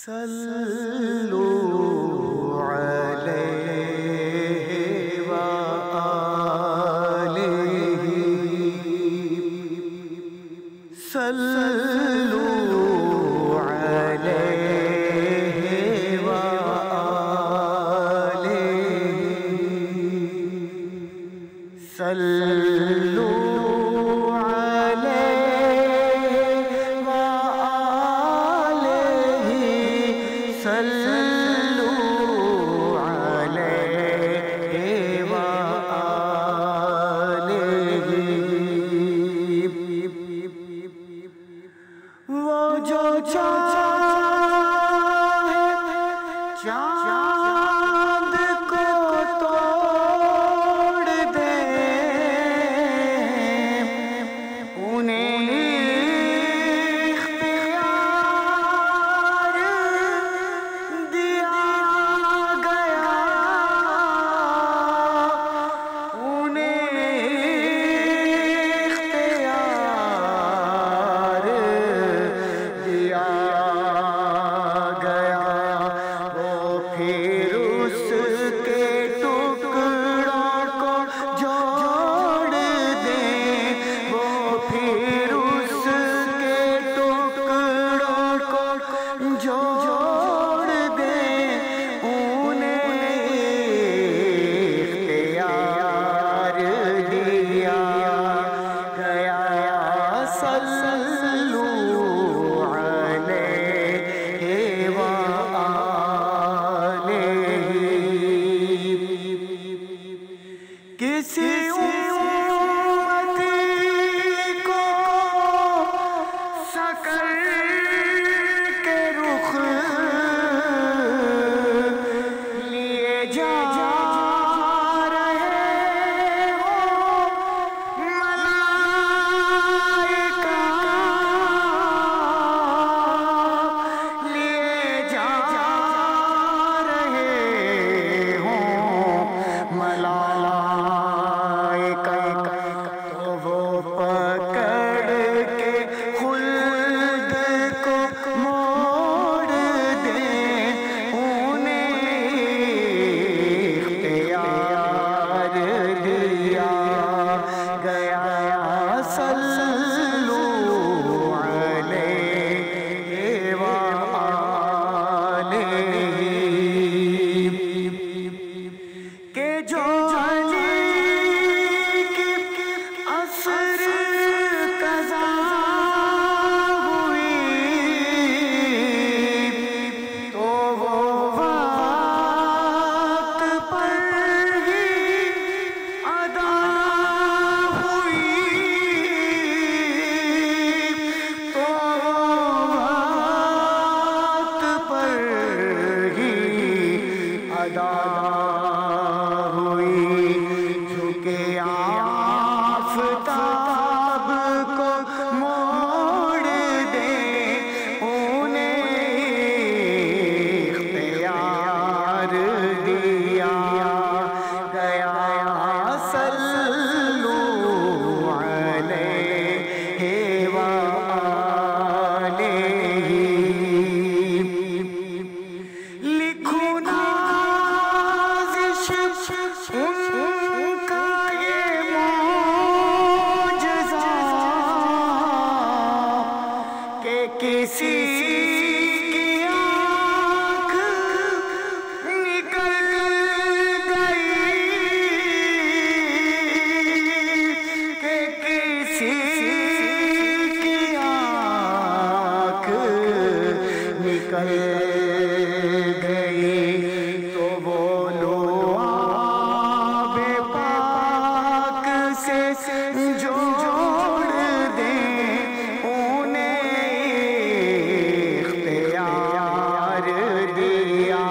صلوا عليه وآله صلوا عليه وآله صلوا عليه وآله صلوا عليه وآله وہ جو چاہے چاند کو توڑ دے انہیں اختیار دیا گیا انہیں اختیار دیا گیا وہ پھر اس کے ٹکڑوں کو جوڑ دیں وہ پھر اس کے ٹکڑوں کو جوڑ دیں انہیں اختیار دیا گیا صلوا علیہ وآلہ کسی امتی کو سکر کے رخ لیے جا رہے ہو ملائکہ لیے جا رہے ہوں ملائکہ تو وہ پکڑ کے خلد کو موڑ دیں انہیں اختیار دیا گیا صلوا علیہ وآلہ کہ جو علی کی عصر قضا ہوئی تو وہ وقت پر ہی ادا ہوئی تو وقت پر ہی ادا ہوئی جھکے آفتاب کو موڑ دیں انہیں اختیار دیا گیا صلوا علیہ وآلہ لکھو نازش ان کا یہ معجزہ کہ کسی کی آنکھ نکل گئی کہ کسی کی آنکھ نکل گئی تو وہ لعاب پاک سے جوڑ دیں انہیں اختیار دیا